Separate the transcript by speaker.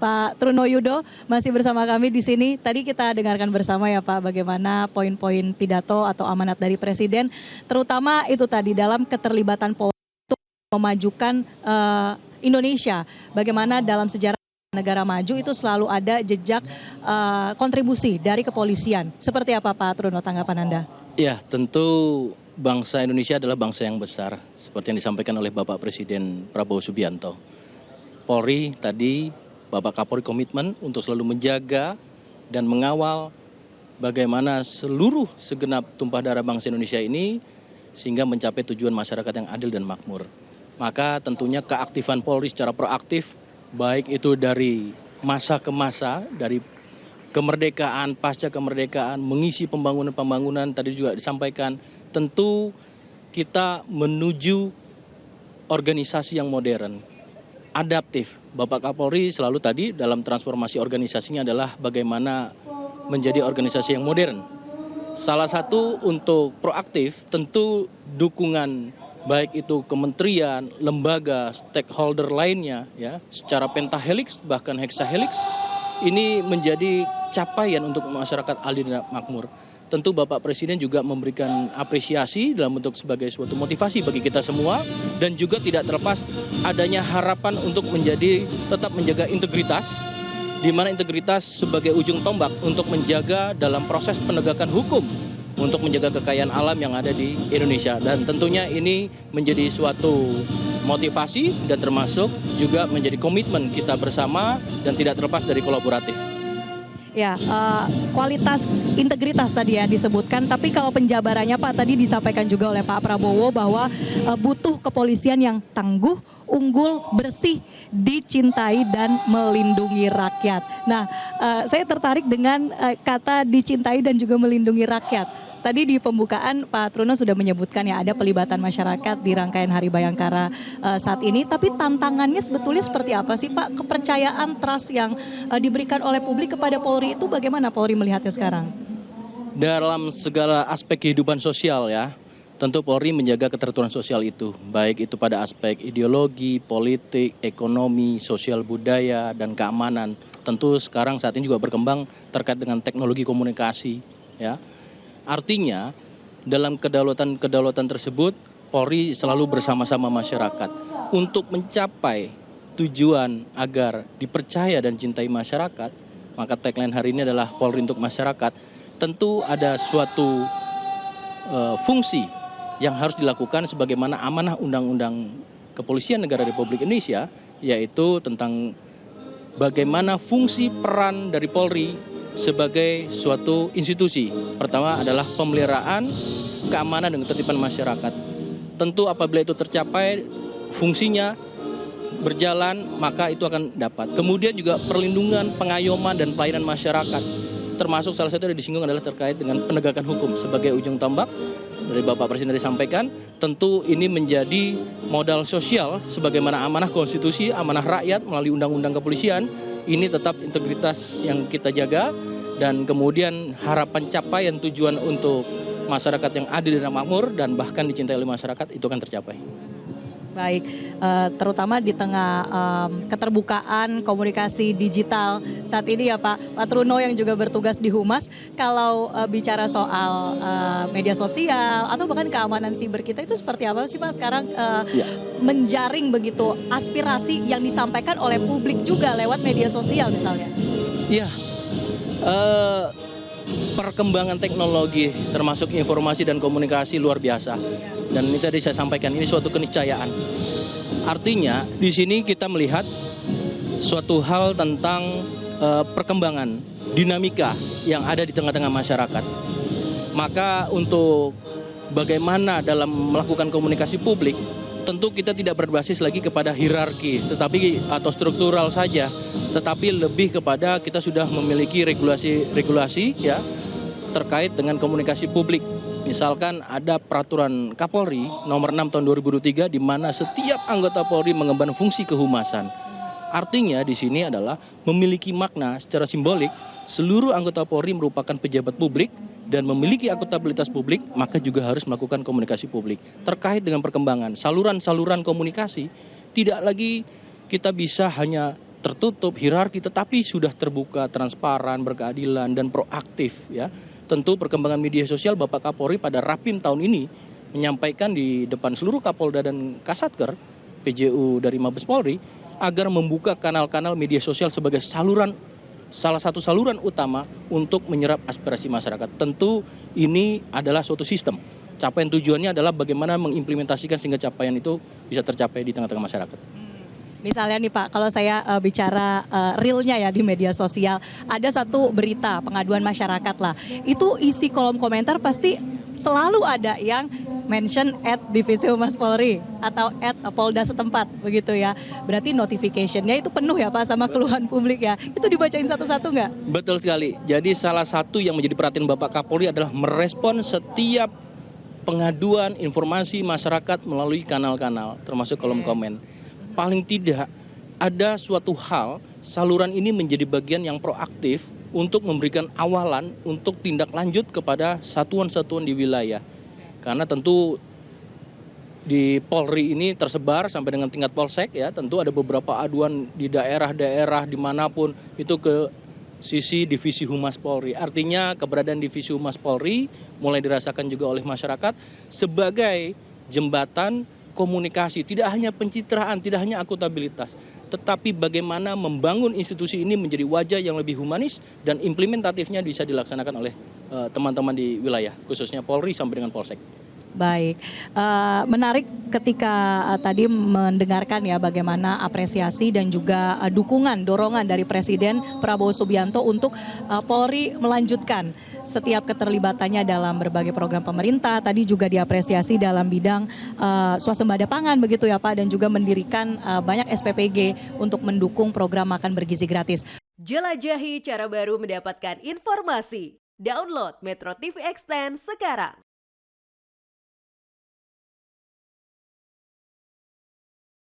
Speaker 1: Pak Truno Yudo masih bersama kami di sini. Tadi kita dengarkan bersama ya Pak bagaimana poin-poin pidato atau amanat dari Presiden, terutama itu tadi dalam keterlibatan Polri untuk memajukan Indonesia. Bagaimana dalam sejarah negara maju itu selalu ada jejak kontribusi dari kepolisian. Seperti apa Pak Truno tanggapan Anda?
Speaker 2: Ya, tentu bangsa Indonesia adalah bangsa yang besar, seperti yang disampaikan oleh Bapak Presiden Prabowo Subianto. Polri tadi, Bapak Kapolri komitmen untuk selalu menjaga dan mengawal bagaimana seluruh segenap tumpah darah bangsa Indonesia ini sehingga mencapai tujuan masyarakat yang adil dan makmur. Maka tentunya keaktifan Polri secara proaktif, baik itu dari masa ke masa, dari kemerdekaan, pasca kemerdekaan, mengisi pembangunan-pembangunan, tadi juga disampaikan, tentu kita menuju organisasi yang modern, adaptif. Bapak Kapolri selalu tadi dalam transformasi organisasinya adalah bagaimana menjadi organisasi yang modern. Salah satu untuk proaktif tentu dukungan baik itu kementerian, lembaga, stakeholder lainnya ya, secara pentahelix bahkan hexahelix ini menjadi capaian untuk masyarakat adil dan makmur. Tentu Bapak Presiden juga memberikan apresiasi dalam bentuk sebagai suatu motivasi bagi kita semua dan juga tidak terlepas adanya harapan untuk tetap menjaga integritas, di mana integritas sebagai ujung tombak untuk menjaga dalam proses penegakan hukum untuk menjaga kekayaan alam yang ada di Indonesia. Dan tentunya ini menjadi suatu motivasi dan termasuk juga menjadi komitmen kita bersama dan tidak terlepas dari kolaboratif.
Speaker 1: Ya, kualitas integritas tadi ya disebutkan, tapi kalau penjabarannya Pak tadi disampaikan juga oleh Pak Prabowo bahwa butuh kepolisian yang tangguh, unggul, bersih, dicintai dan melindungi rakyat. Nah, saya tertarik dengan kata dicintai dan juga melindungi rakyat. Tadi di pembukaan Pak Truno sudah menyebutkan ya ada pelibatan masyarakat di rangkaian Hari Bayangkara saat ini. Tapi tantangannya sebetulnya seperti apa sih Pak? Kepercayaan, trust yang diberikan oleh publik kepada Polri itu bagaimana Polri melihatnya sekarang?
Speaker 2: Dalam segala aspek kehidupan sosial ya, tentu Polri menjaga keteraturan sosial itu. Baik itu pada aspek ideologi, politik, ekonomi, sosial budaya, dan keamanan. Tentu sekarang saat ini juga berkembang terkait dengan teknologi komunikasi ya. Artinya dalam kedaulatan tersebut Polri selalu bersama-sama masyarakat untuk mencapai tujuan agar dipercaya dan cintai masyarakat. Maka tagline hari ini adalah Polri untuk masyarakat. Tentu ada suatu fungsi yang harus dilakukan sebagaimana amanah Undang-Undang Kepolisian Negara Republik Indonesia, yaitu tentang bagaimana fungsi peran dari Polri sebagai suatu institusi. Pertama adalah pemeliharaan keamanan dan ketertiban masyarakat. Tentu apabila itu tercapai, fungsinya berjalan, maka itu akan dapat. Kemudian juga perlindungan, pengayoman, dan pelayanan masyarakat. Termasuk salah satu yang disinggung adalah terkait dengan penegakan hukum sebagai ujung tombak. Dari Bapak Presiden disampaikan, tentu ini menjadi modal sosial sebagaimana amanah konstitusi, amanah rakyat melalui undang-undang kepolisian. Ini tetap integritas yang kita jaga dan kemudian harapan capaian tujuan untuk masyarakat yang adil dan makmur dan bahkan dicintai oleh masyarakat itu akan tercapai.
Speaker 1: Baik, terutama di tengah keterbukaan komunikasi digital saat ini ya Pak Truno yang juga bertugas di Humas, kalau bicara soal media sosial atau bahkan keamanan siber kita itu seperti apa sih Pak sekarang menjaring begitu aspirasi yang disampaikan oleh publik juga lewat media sosial misalnya?
Speaker 2: Iya, perkembangan teknologi termasuk informasi dan komunikasi luar biasa. Dan ini tadi saya sampaikan, ini suatu keniscayaan. Artinya di sini kita melihat suatu hal tentang perkembangan, dinamika yang ada di tengah-tengah masyarakat. Maka untuk bagaimana dalam melakukan komunikasi publik, tentu kita tidak berbasis lagi kepada hierarki, atau struktural saja, tetapi lebih kepada kita sudah memiliki regulasi ya terkait dengan komunikasi publik. Misalkan ada peraturan Kapolri nomor 6 tahun 2023 di mana setiap anggota Polri mengemban fungsi kehumasan. Artinya di sini adalah memiliki makna secara simbolik seluruh anggota Polri merupakan pejabat publik dan memiliki akuntabilitas publik, maka juga harus melakukan komunikasi publik terkait dengan perkembangan saluran-saluran komunikasi. Tidak lagi kita bisa hanya tertutup, hierarki, tetapi sudah terbuka, transparan, berkeadilan, dan proaktif. Ya, tentu perkembangan media sosial Bapak Kapolri pada Rapim tahun ini menyampaikan di depan seluruh Kapolda dan Kasatker PJU dari Mabes Polri agar membuka kanal-kanal media sosial sebagai salah satu saluran utama untuk menyerap aspirasi masyarakat. Tentu ini adalah suatu sistem. Capaian tujuannya adalah bagaimana mengimplementasikan sehingga capaian itu bisa tercapai di tengah-tengah masyarakat.
Speaker 1: Misalnya nih Pak, kalau saya bicara realnya ya di media sosial, ada satu berita pengaduan masyarakat lah. Itu isi kolom komentar pasti selalu ada yang mention @Divisi Humas Polri atau @Polda setempat begitu ya. Berarti notification-nya itu penuh ya Pak sama keluhan publik ya. Itu dibacain satu-satu nggak?
Speaker 2: Betul sekali. Jadi salah satu yang menjadi perhatian Bapak Kapolri adalah merespon setiap pengaduan informasi masyarakat melalui kanal-kanal termasuk kolom komen. Paling tidak ada suatu hal, saluran ini menjadi bagian yang proaktif untuk memberikan awalan untuk tindak lanjut kepada satuan-satuan di wilayah. Karena tentu di Polri ini tersebar sampai dengan tingkat polsek ya, tentu ada beberapa aduan di daerah-daerah dimanapun itu ke sisi Divisi Humas Polri. Artinya keberadaan Divisi Humas Polri mulai dirasakan juga oleh masyarakat sebagai jembatan komunikasi, tidak hanya pencitraan, tidak hanya akuntabilitas, tetapi bagaimana membangun institusi ini menjadi wajah yang lebih humanis dan implementatifnya bisa dilaksanakan oleh teman-teman di wilayah, khususnya Polri sampai dengan Polsek.
Speaker 1: Baik, menarik ketika tadi mendengarkan ya bagaimana apresiasi dan juga dukungan, dorongan dari Presiden Prabowo Subianto untuk Polri melanjutkan setiap keterlibatannya dalam berbagai program pemerintah. Tadi juga diapresiasi dalam bidang swasembada pangan begitu ya Pak, dan juga mendirikan banyak SPPG untuk mendukung program makan bergizi gratis.
Speaker 3: Jelajahi cara baru mendapatkan informasi. Download Metro TV Extend sekarang.